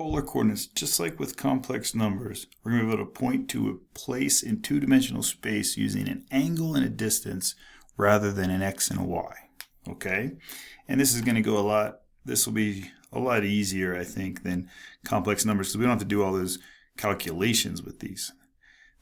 polar coordinates, just like with complex numbers, we're going to be able to point to a place in two-dimensional space using an angle and a distance rather than an x and a y. Okay? And this is going to go this will be a lot easier, I think, than complex numbers because we don't have to do all those calculations with these.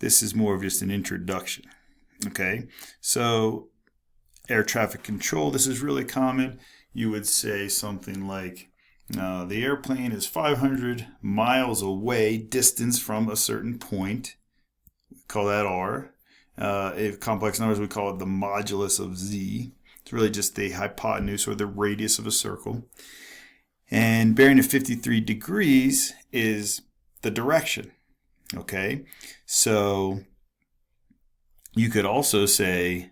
This is more of just an introduction. Okay? So, air traffic control, this is really common. You would say something like, the airplane is 500 miles away, distance from a certain point. We call that r. If complex numbers, we call it the modulus of z. It's really just the hypotenuse or the radius of a circle. And bearing of 53 degrees is the direction. Okay? So you could also say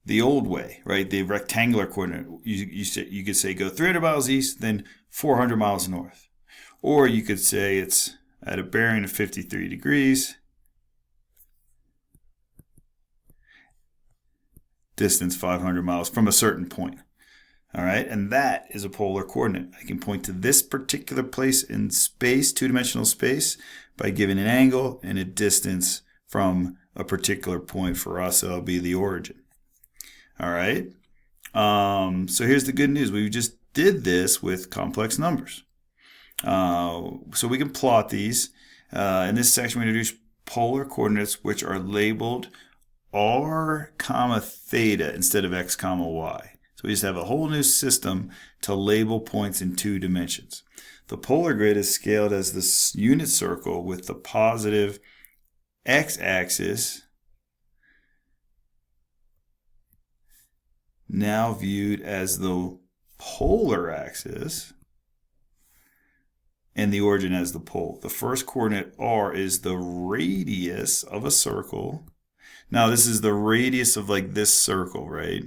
the old way, right? The rectangular coordinate. You could say go 300 miles east, then 400 miles north. Or you could say it's at a bearing of 53 degrees, distance 500 miles from a certain point. All right, and that is a polar coordinate. I can point to this particular place in space, two-dimensional space, by giving an angle and a distance from a particular point. For us, it'll be the origin. All right, so here's the good news. We just did this with complex numbers. So we can plot these. In this section, we introduce polar coordinates which are labeled r comma theta instead of x comma y. So we just have a whole new system to label points in two dimensions. The polar grid is scaled as this unit circle with the positive x-axis now viewed as the polar axis and the origin as the pole. The first coordinate r is the radius of a circle. Now this is the radius of like this circle, right?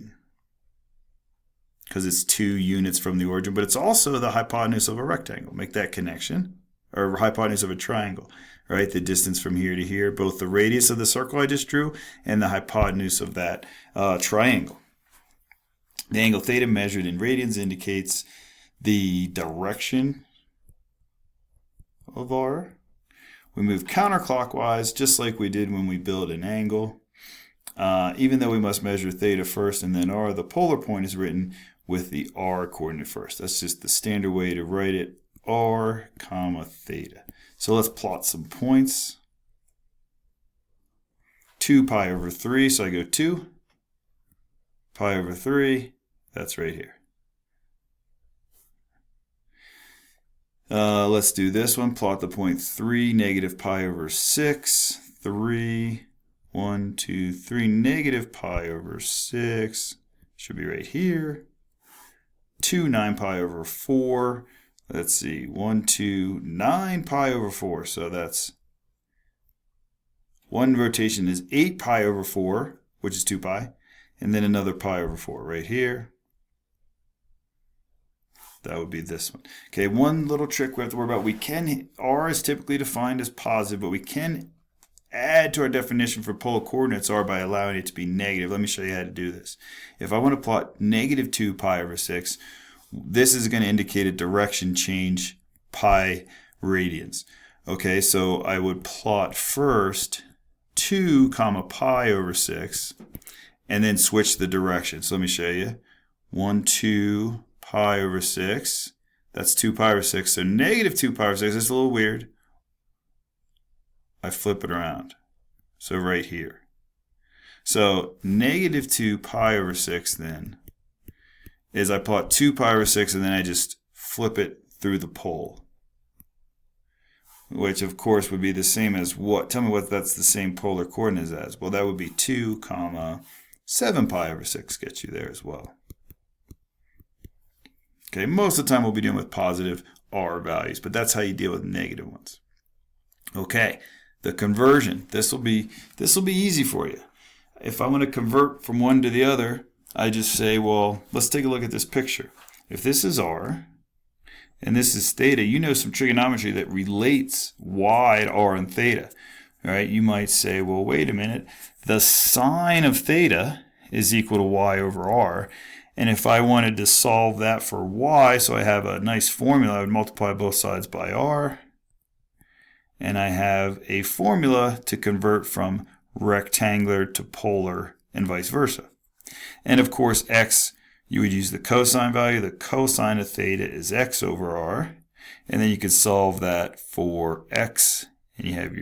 Because it's 2 units from the origin, but it's also the hypotenuse of a rectangle. Make that connection. Or hypotenuse of a triangle, right? The distance from here to here, both the radius of the circle I just drew and the hypotenuse of that triangle. The angle theta measured in radians indicates the direction of r. We move counterclockwise just like we did when we build an angle. Even though we must measure theta first and then r, the polar point is written with the r coordinate first. That's just the standard way to write it, r comma theta. So let's plot some points. 2 pi over 3, so I go 2 pi over 3. That's right here. Let's do this one. Plot the point 3, negative pi over 6. 3, 1, 2, 3, negative pi over 6. Should be right here. 2, 9 pi over 4. Let's see. 1, 2, 9 pi over 4. So that's one rotation is 8 pi over 4, which is 2 pi. And then another pi over 4 right here. That would be this one. Okay, one little trick we have to worry about. R is typically defined as positive, but we can add to our definition for polar coordinates r by allowing it to be negative. Let me show you how to do this. If I want to plot negative 2 pi over 6, this is going to indicate a direction change pi radians. Okay, so I would plot first 2 comma pi over 6 and then switch the direction. So let me show you. 1, 2 pi over 6. That's 2 pi over 6. So negative 2 pi over 6. That's a little weird. I flip it around. So right here. So negative 2 pi over 6 then is I plot 2 pi over 6 and then I just flip it through the pole. Which of course would be the same as what? Tell me what that's the same polar coordinates as. Well, that would be 2 comma 7 pi over 6 gets you there as well. Okay, most of the time we'll be dealing with positive r values, but that's how you deal with negative ones. Okay, the conversion. This will be easy for you. If I want to convert from one to the other, I just say, well, let's take a look at this picture. If this is r and this is theta, you know some trigonometry that relates y to r and theta. All right, you might say, well, wait a minute. The sine of theta is equal to y over r. And if I wanted to solve that for y, so I have a nice formula, I would multiply both sides by r. And I have a formula to convert from rectangular to polar and vice versa. And of course, x, you would use the cosine value. The cosine of theta is x over r. And then you could solve that for x. And you have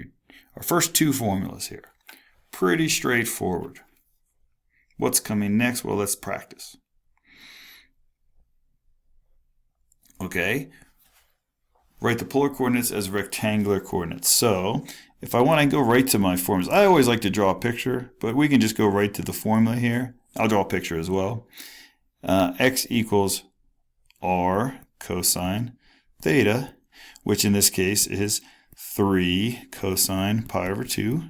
our first two formulas here. Pretty straightforward. What's coming next? Well, let's practice. Okay. Write the polar coordinates as rectangular coordinates. So if I want to go right to my formulas, I always like to draw a picture, but we can just go right to the formula here. I'll draw a picture as well. X equals r cosine theta, which in this case is 3 cosine pi over 2.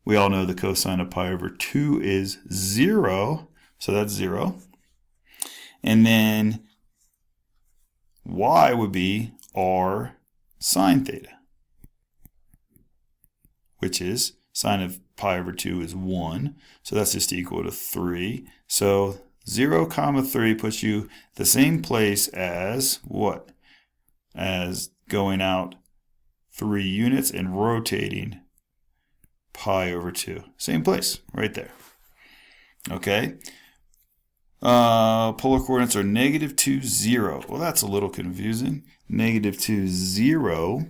We all know the cosine of pi over 2 is 0, so that's 0. And then y would be r sine theta, which is sine of pi over 2 is 1, so that's just equal to 3. So 0, 3 puts you the same place as what? As going out 3 units and rotating pi over 2. Same place, right there. Okay. Polar coordinates are -2, 0. Well, that's a little confusing. -2, 0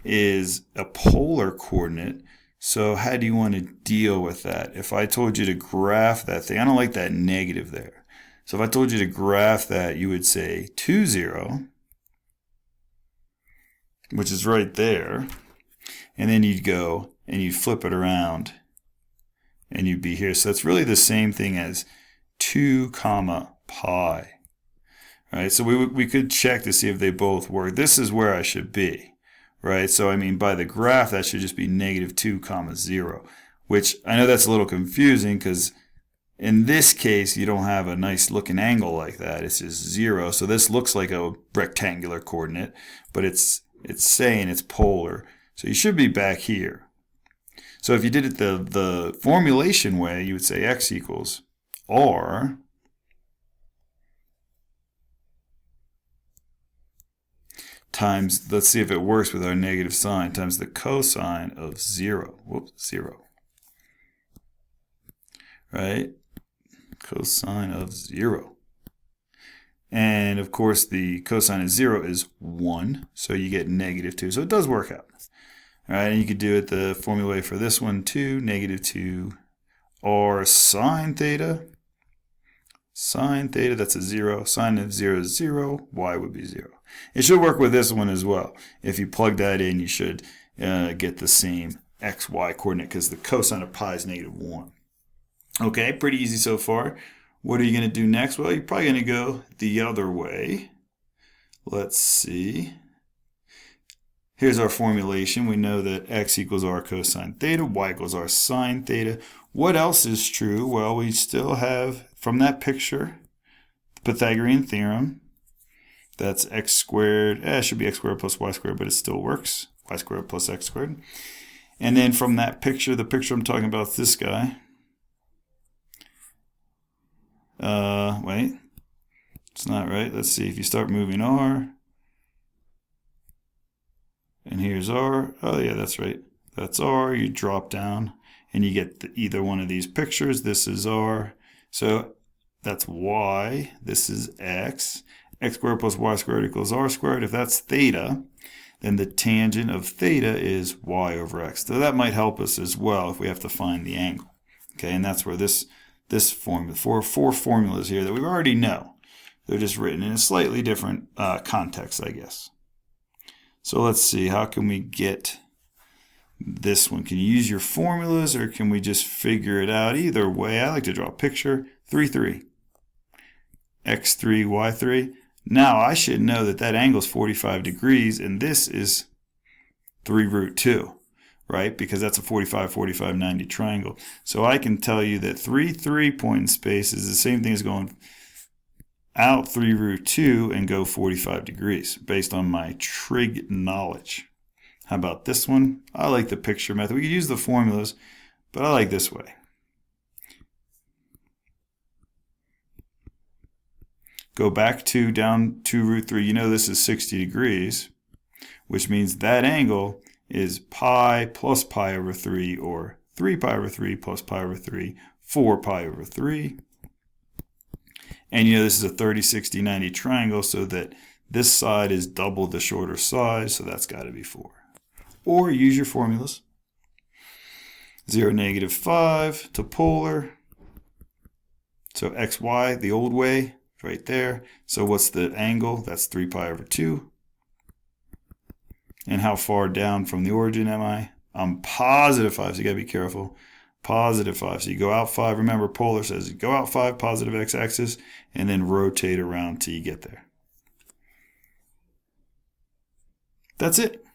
is a polar coordinate. So how do you want to deal with that? If I told you to graph that thing, I don't like that negative there. So if I told you to graph that, you would say 2, 0, which is right there. And then you'd go and you'd flip it around and you'd be here. So it's really the same thing as 2, pi. Right? So we could check to see if they both work. This is where I should be. Right? So I mean, by the graph, that should just be -2, 0, which I know that's a little confusing because in this case, you don't have a nice looking angle like that. It's just 0. So this looks like a rectangular coordinate, but it's saying it's polar. So you should be back here. So if you did it the formulation way, you would say x equals r times, let's see if it works with our negative sign, times the cosine of 0. Whoops, 0. Right? Cosine of 0. And of course, the cosine of 0 is 1, so you get -2. So it does work out. All right, and you could do it the formula for this one too, -2 r sine theta. Sine theta, that's a 0. Sine of 0 is 0. Y would be 0. It should work with this one as well. If you plug that in, you should get the same x, y coordinate because the cosine of pi is -1. Okay, pretty easy so far. What are you going to do next? Well, you're probably going to go the other way. Let's see. Here's our formulation. We know that x equals r cosine theta, y equals r sine theta. What else is true? Well, we still have, from that picture, the Pythagorean theorem. That's x squared. It should be x squared plus y squared, but it still works. Y squared plus x squared. And then from that picture, the picture I'm talking about is this guy. Wait. It's not right. Let's see. If you start moving r, and here's r. Oh, yeah, that's right. That's r. You drop down, and you get either one of these pictures. This is r. So that's y. This is x. X squared plus y squared equals r squared. If that's theta, then the tangent of theta is y over x. So that might help us as well if we have to find the angle. Okay, and that's where this formula, four formulas here that we already know. They're just written in a slightly different context, I guess. So let's see, how can we get this one? Can you use your formulas or can we just figure it out? Either way, I like to draw a picture. 3, 3. X3, Y3. Now I should know that that angle is 45 degrees and this is 3 root 2, right? Because that's a 45, 45, 90 triangle. So I can tell you that 3, 3 point in space is the same thing as going out 3 root 2 and go 45 degrees based on my trig knowledge. How about this one? I like the picture method. We could use the formulas, but I like this way. go back to down to root 3. You know this is 60 degrees, which means that angle is pi plus pi over 3, or 3 pi over 3 plus pi over 3, 4 pi over 3. And you know this is a 30, 60, 90 triangle, so that this side is double the shorter side, so that's got to be 4. Or use your formulas. 0, negative 5 to polar. So xy, the old way, right there. So what's the angle? That's 3 pi over 2. And how far down from the origin am I? I'm positive 5, so you got to be careful. Positive 5. So you go out 5. Remember, polar says you go out 5, positive x-axis, and then rotate around till you get there. That's it.